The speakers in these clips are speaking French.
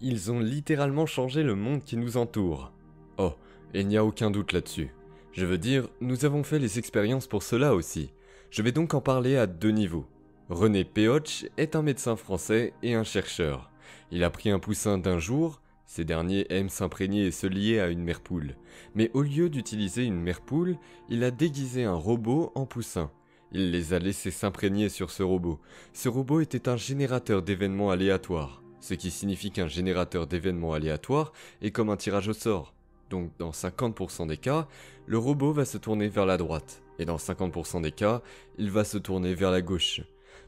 Ils ont littéralement changé le monde qui nous entoure. Oh, et il n'y a aucun doute là-dessus. Je veux dire, nous avons fait les expériences pour cela aussi. Je vais donc en parler à deux niveaux. René Péoch est un médecin français et un chercheur. Il a pris un poussin d'un jour, ces derniers aiment s'imprégner et se lier à une mère poule. Mais au lieu d'utiliser une mère poule, il a déguisé un robot en poussin. Il les a laissés s'imprégner sur ce robot. Ce robot était un générateur d'événements aléatoires. Ce qui signifie qu'un générateur d'événements aléatoires est comme un tirage au sort. Donc dans 50% des cas, le robot va se tourner vers la droite. Et dans 50% des cas, il va se tourner vers la gauche.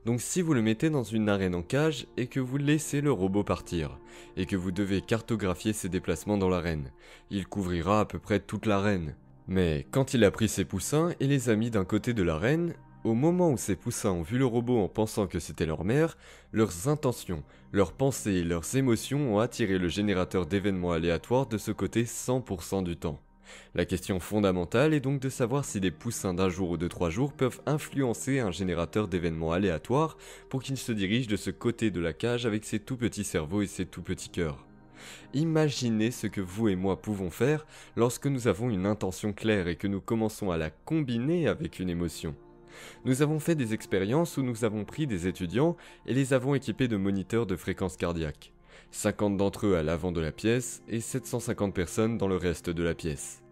Donc si vous le mettez dans une arène en cage et que vous laissez le robot partir, et que vous devez cartographier ses déplacements dans l'arène, il couvrira à peu près toute l'arène. Mais quand il a pris ses poussins et les a mis d'un côté de l'arène, au moment où ces poussins ont vu le robot en pensant que c'était leur mère, leurs intentions, leurs pensées et leurs émotions ont attiré le générateur d'événements aléatoires de ce côté 100% du temps. La question fondamentale est donc de savoir si des poussins d'un jour ou de 3 jours peuvent influencer un générateur d'événements aléatoires pour qu'il se dirige de ce côté de la cage avec ses tout petits cerveaux et ses tout petits cœurs. Imaginez ce que vous et moi pouvons faire lorsque nous avons une intention claire et que nous commençons à la combiner avec une émotion. Nous avons fait des expériences où nous avons pris des étudiants et les avons équipés de moniteurs de fréquence cardiaque. 50 d'entre eux à l'avant de la pièce et 750 personnes dans le reste de la pièce.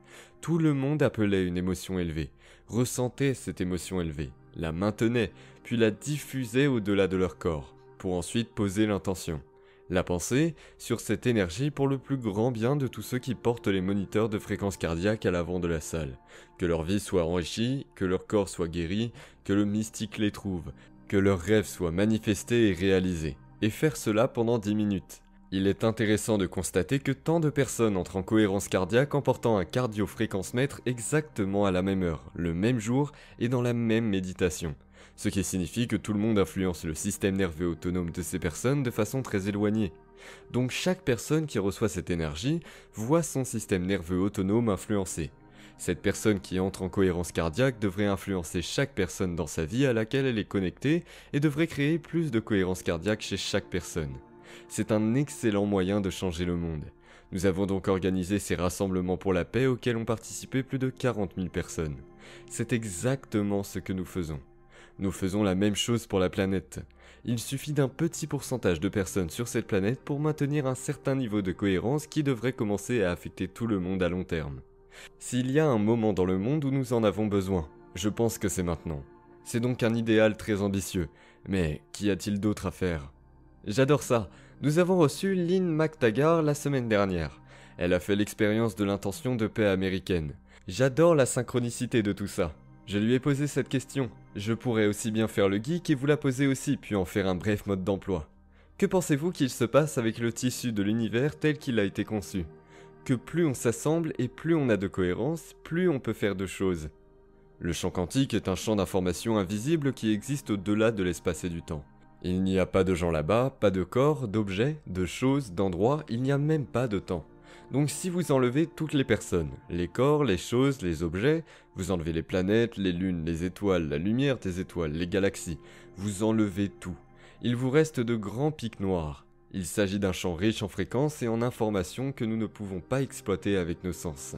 Tout le monde appelait une émotion élevée, ressentait cette émotion élevée, la maintenait, puis la diffusait au-delà de leur corps, pour ensuite poser l'intention. La pensée sur cette énergie pour le plus grand bien de tous ceux qui portent les moniteurs de fréquence cardiaque à l'avant de la salle. Que leur vie soit enrichie, que leur corps soit guéri, que le mystique les trouve, que leurs rêves soient manifestés et réalisés. Et faire cela pendant 10 minutes. Il est intéressant de constater que tant de personnes entrent en cohérence cardiaque en portant un cardio-fréquence-mètre exactement à la même heure, le même jour et dans la même méditation. Ce qui signifie que tout le monde influence le système nerveux autonome de ces personnes de façon très éloignée. Donc chaque personne qui reçoit cette énergie voit son système nerveux autonome influencé. Cette personne qui entre en cohérence cardiaque devrait influencer chaque personne dans sa vie à laquelle elle est connectée et devrait créer plus de cohérence cardiaque chez chaque personne. C'est un excellent moyen de changer le monde. Nous avons donc organisé ces rassemblements pour la paix auxquels ont participé plus de 40 000 personnes. C'est exactement ce que nous faisons. Nous faisons la même chose pour la planète. Il suffit d'un petit pourcentage de personnes sur cette planète pour maintenir un certain niveau de cohérence qui devrait commencer à affecter tout le monde à long terme. S'il y a un moment dans le monde où nous en avons besoin, je pense que c'est maintenant. C'est donc un idéal très ambitieux, mais qu'y a-t-il d'autre à faire ? J'adore ça. Nous avons reçu Lynn McTaggart la semaine dernière. Elle a fait l'expérience de l'intention de paix américaine. J'adore la synchronicité de tout ça. Je lui ai posé cette question. Je pourrais aussi bien faire le geek et vous la poser aussi, puis en faire un bref mode d'emploi. Que pensez-vous qu'il se passe avec le tissu de l'univers tel qu'il a été conçu ? Que plus on s'assemble et plus on a de cohérence, plus on peut faire de choses. Le champ quantique est un champ d'information invisible qui existe au-delà de l'espace et du temps. Il n'y a pas de gens là-bas, pas de corps, d'objets, de choses, d'endroits, il n'y a même pas de temps. Donc si vous enlevez toutes les personnes, les corps, les choses, les objets, vous enlevez les planètes, les lunes, les étoiles, la lumière des étoiles, les galaxies, vous enlevez tout. Il vous reste de grands pics noirs. Il s'agit d'un champ riche en fréquences et en informations que nous ne pouvons pas exploiter avec nos sens.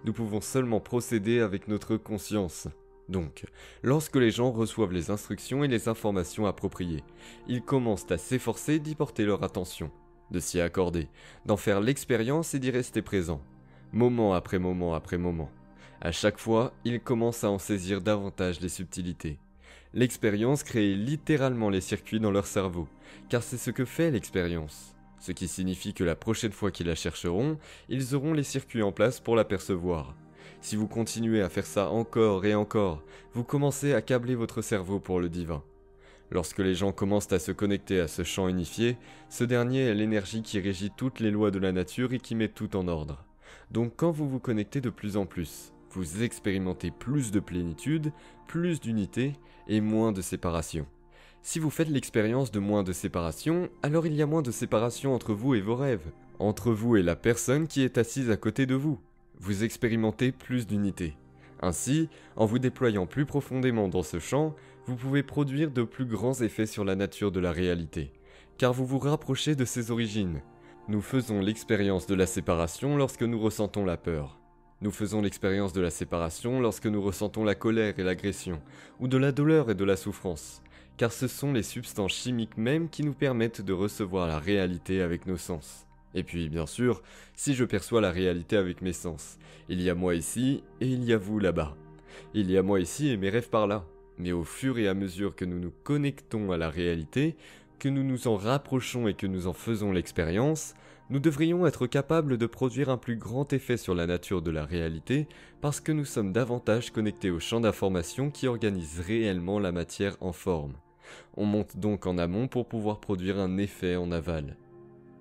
Nous pouvons seulement procéder avec notre conscience. Donc, lorsque les gens reçoivent les instructions et les informations appropriées, ils commencent à s'efforcer d'y porter leur attention, de s'y accorder, d'en faire l'expérience et d'y rester présent, moment après moment après moment. À chaque fois, ils commencent à en saisir davantage les subtilités. L'expérience crée littéralement les circuits dans leur cerveau, car c'est ce que fait l'expérience. Ce qui signifie que la prochaine fois qu'ils la chercheront, ils auront les circuits en place pour l'apercevoir. Si vous continuez à faire ça encore et encore, vous commencez à câbler votre cerveau pour le divin. Lorsque les gens commencent à se connecter à ce champ unifié, ce dernier est l'énergie qui régit toutes les lois de la nature et qui met tout en ordre. Donc quand vous vous connectez de plus en plus, vous expérimentez plus de plénitude, plus d'unité et moins de séparation. Si vous faites l'expérience de moins de séparation, alors il y a moins de séparation entre vous et vos rêves, entre vous et la personne qui est assise à côté de vous. Vous expérimentez plus d'unité. Ainsi, en vous déployant plus profondément dans ce champ, vous pouvez produire de plus grands effets sur la nature de la réalité, car vous vous rapprochez de ses origines. Nous faisons l'expérience de la séparation lorsque nous ressentons la peur. Nous faisons l'expérience de la séparation lorsque nous ressentons la colère et l'agression, ou de la douleur et de la souffrance, car ce sont les substances chimiques mêmes qui nous permettent de recevoir la réalité avec nos sens. Et puis, bien sûr, si je perçois la réalité avec mes sens, il y a moi ici et il y a vous là-bas. Il y a moi ici et mes rêves par là. Mais au fur et à mesure que nous nous connectons à la réalité, que nous nous en rapprochons et que nous en faisons l'expérience, nous devrions être capables de produire un plus grand effet sur la nature de la réalité parce que nous sommes davantage connectés au champ d'information qui organise réellement la matière en forme. On monte donc en amont pour pouvoir produire un effet en aval.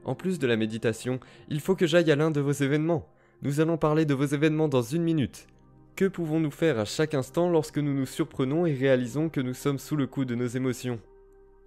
En plus de la méditation, il faut que j'aille à l'un de vos événements. Nous allons parler de vos événements dans 1 minute. Que pouvons-nous faire à chaque instant lorsque nous nous surprenons et réalisons que nous sommes sous le coup de nos émotions ?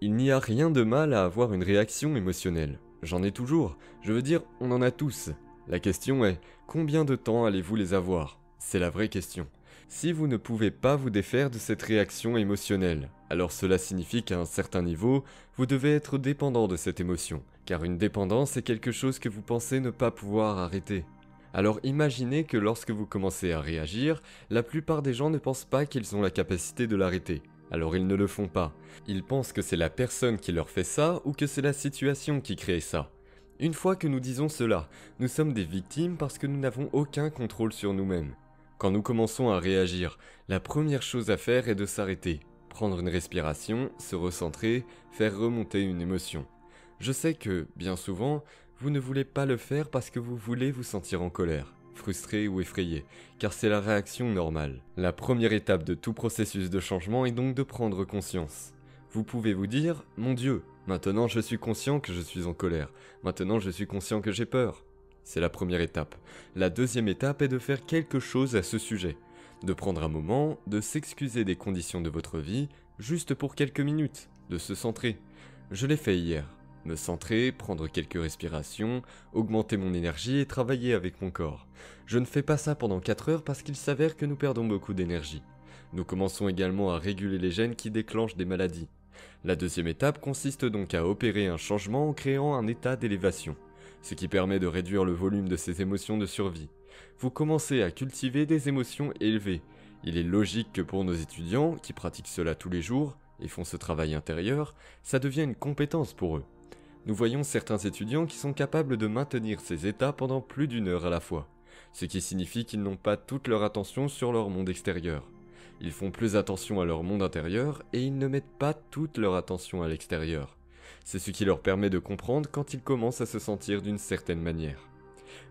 Il n'y a rien de mal à avoir une réaction émotionnelle. J'en ai toujours, je veux dire, on en a tous. La question est, combien de temps allez-vous les avoir ? C'est la vraie question. Si vous ne pouvez pas vous défaire de cette réaction émotionnelle, alors cela signifie qu'à un certain niveau, vous devez être dépendant de cette émotion, car une dépendance est quelque chose que vous pensez ne pas pouvoir arrêter. Alors imaginez que lorsque vous commencez à réagir, la plupart des gens ne pensent pas qu'ils ont la capacité de l'arrêter. Alors ils ne le font pas. Ils pensent que c'est la personne qui leur fait ça ou que c'est la situation qui crée ça. Une fois que nous disons cela, nous sommes des victimes parce que nous n'avons aucun contrôle sur nous-mêmes. Quand nous commençons à réagir, la première chose à faire est de s'arrêter, prendre une respiration, se recentrer, faire remonter une émotion. Je sais que, bien souvent, vous ne voulez pas le faire parce que vous voulez vous sentir en colère, frustré ou effrayé, car c'est la réaction normale. La première étape de tout processus de changement est donc de prendre conscience. Vous pouvez vous dire « Mon Dieu, maintenant je suis conscient que je suis en colère, maintenant je suis conscient que j'ai peur ». C'est la première étape. La deuxième étape est de faire quelque chose à ce sujet, de prendre un moment, de s'excuser des conditions de votre vie, juste pour quelques minutes, de se centrer. Je l'ai fait hier. Me centrer, prendre quelques respirations, augmenter mon énergie et travailler avec mon corps. Je ne fais pas ça pendant 4 heures parce qu'il s'avère que nous perdons beaucoup d'énergie. Nous commençons également à réguler les gènes qui déclenchent des maladies. La deuxième étape consiste donc à opérer un changement en créant un état d'élévation, ce qui permet de réduire le volume de ces émotions de survie. Vous commencez à cultiver des émotions élevées. Il est logique que pour nos étudiants, qui pratiquent cela tous les jours et font ce travail intérieur, ça devient une compétence pour eux. Nous voyons certains étudiants qui sont capables de maintenir ces états pendant plus d'1 heure à la fois, ce qui signifie qu'ils n'ont pas toute leur attention sur leur monde extérieur. Ils font plus attention à leur monde intérieur et ils ne mettent pas toute leur attention à l'extérieur. C'est ce qui leur permet de comprendre quand ils commencent à se sentir d'une certaine manière.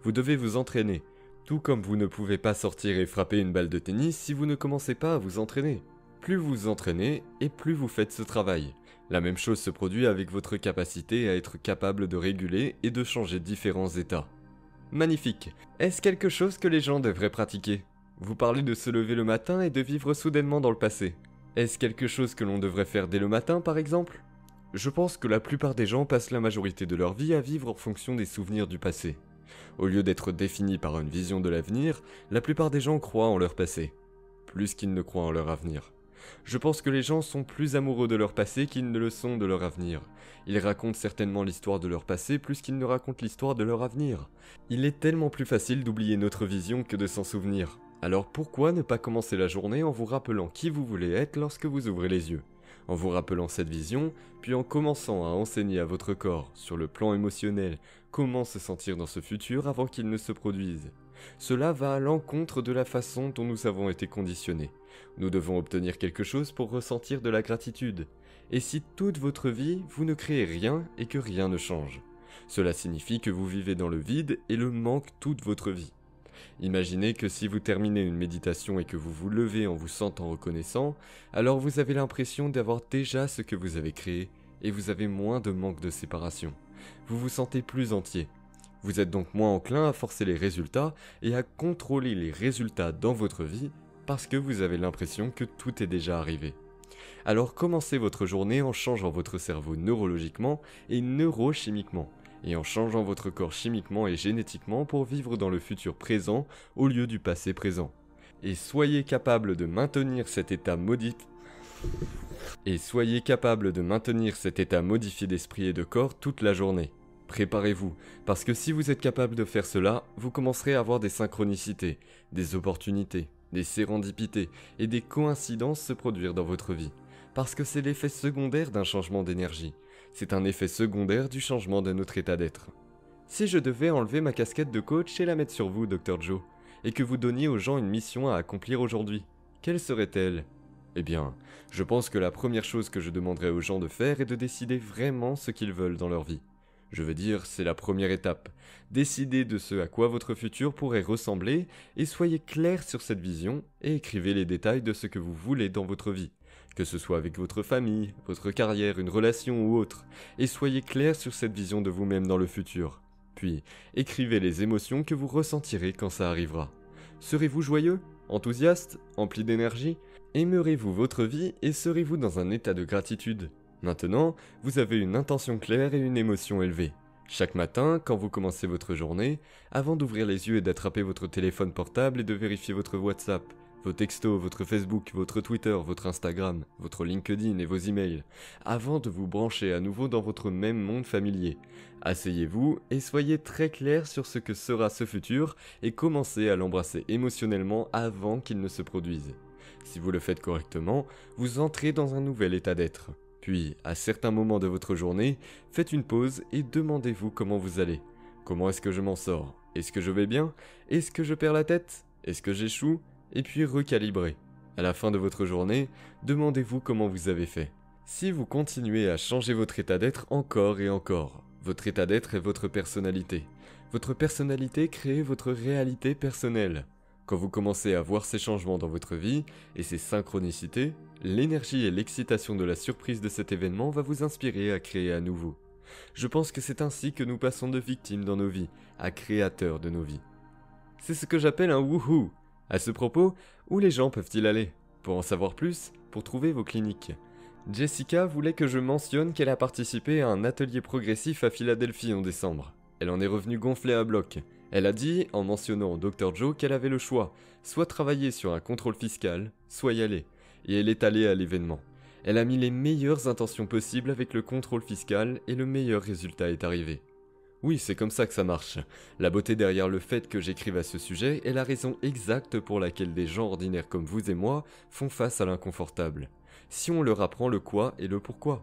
Vous devez vous entraîner, tout comme vous ne pouvez pas sortir et frapper une balle de tennis si vous ne commencez pas à vous entraîner. Plus vous vous entraînez et plus vous faites ce travail. La même chose se produit avec votre capacité à être capable de réguler et de changer différents états. Magnifique. Est-ce quelque chose que les gens devraient pratiquer ? Vous parlez de se lever le matin et de vivre soudainement dans le passé. Est-ce quelque chose que l'on devrait faire dès le matin par exemple ? Je pense que la plupart des gens passent la majorité de leur vie à vivre en fonction des souvenirs du passé. Au lieu d'être définis par une vision de l'avenir, la plupart des gens croient en leur passé, plus qu'ils ne croient en leur avenir. Je pense que les gens sont plus amoureux de leur passé qu'ils ne le sont de leur avenir. Ils racontent certainement l'histoire de leur passé plus qu'ils ne racontent l'histoire de leur avenir. Il est tellement plus facile d'oublier notre vision que de s'en souvenir. Alors pourquoi ne pas commencer la journée en vous rappelant qui vous voulez être lorsque vous ouvrez les yeux ? En vous rappelant cette vision, puis en commençant à enseigner à votre corps, sur le plan émotionnel, comment se sentir dans ce futur avant qu'il ne se produise. Cela va à l'encontre de la façon dont nous avons été conditionnés. Nous devons obtenir quelque chose pour ressentir de la gratitude. Et si toute votre vie, vous ne créez rien et que rien ne change, cela signifie que vous vivez dans le vide et le manque toute votre vie. Imaginez que si vous terminez une méditation et que vous vous levez en vous sentant reconnaissant, alors vous avez l'impression d'avoir déjà ce que vous avez créé et vous avez moins de manque de séparation. Vous vous sentez plus entier. Vous êtes donc moins enclin à forcer les résultats et à contrôler les résultats dans votre vie parce que vous avez l'impression que tout est déjà arrivé. Alors commencez votre journée en changeant votre cerveau neurologiquement et neurochimiquement, et en changeant votre corps chimiquement et génétiquement pour vivre dans le futur présent au lieu du passé présent. Et soyez capable de maintenir cet état modifié d'esprit et de corps toute la journée. Préparez-vous, parce que si vous êtes capable de faire cela, vous commencerez à avoir des synchronicités, des opportunités, des sérendipités et des coïncidences se produire dans votre vie. Parce que c'est l'effet secondaire d'un changement d'énergie. C'est un effet secondaire du changement de notre état d'être. Si je devais enlever ma casquette de coach et la mettre sur vous, Dr. Joe, et que vous donniez aux gens une mission à accomplir aujourd'hui, quelle serait-elle? Eh bien, je pense que la première chose que je demanderais aux gens de faire est de décider vraiment ce qu'ils veulent dans leur vie. Je veux dire, c'est la première étape. Décidez de ce à quoi votre futur pourrait ressembler et soyez clair sur cette vision et écrivez les détails de ce que vous voulez dans votre vie. Que ce soit avec votre famille, votre carrière, une relation ou autre. Et soyez clair sur cette vision de vous-même dans le futur. Puis, écrivez les émotions que vous ressentirez quand ça arrivera. Serez-vous joyeux, enthousiaste, empli d'énergie? Aimerez-vous votre vie et serez-vous dans un état de gratitude? Maintenant, vous avez une intention claire et une émotion élevée. Chaque matin, quand vous commencez votre journée, avant d'ouvrir les yeux et d'attraper votre téléphone portable et de vérifier votre WhatsApp, vos textos, votre Facebook, votre Twitter, votre Instagram, votre LinkedIn et vos emails, avant de vous brancher à nouveau dans votre même monde familier, asseyez-vous et soyez très clair sur ce que sera ce futur et commencez à l'embrasser émotionnellement avant qu'il ne se produise. Si vous le faites correctement, vous entrez dans un nouvel état d'être. Puis, à certains moments de votre journée, faites une pause et demandez-vous comment vous allez. Comment est-ce que je m'en sors? Est-ce que je vais bien? Est-ce que je perds la tête? Est-ce que j'échoue? Et puis recalibrez. À la fin de votre journée, demandez-vous comment vous avez fait. Si vous continuez à changer votre état d'être encore et encore, votre état d'être est votre personnalité. Votre personnalité crée votre réalité personnelle. Quand vous commencez à voir ces changements dans votre vie et ces synchronicités, l'énergie et l'excitation de la surprise de cet événement va vous inspirer à créer à nouveau. Je pense que c'est ainsi que nous passons de victimes dans nos vies à créateurs de nos vies. C'est ce que j'appelle un wouhou. À ce propos, où les gens peuvent-ils aller? Pour en savoir plus, pour trouver vos cliniques. Jessica voulait que je mentionne qu'elle a participé à un atelier progressif à Philadelphie en décembre. Elle en est revenue gonflée à bloc. Elle a dit, en mentionnant Dr. Joe, qu'elle avait le choix, soit travailler sur un contrôle fiscal, soit y aller. Et elle est allée à l'événement. Elle a mis les meilleures intentions possibles avec le contrôle fiscal et le meilleur résultat est arrivé. Oui, c'est comme ça que ça marche. La beauté derrière le fait que j'écrive à ce sujet est la raison exacte pour laquelle des gens ordinaires comme vous et moi font face à l'inconfortable. Si on leur apprend le quoi et le pourquoi.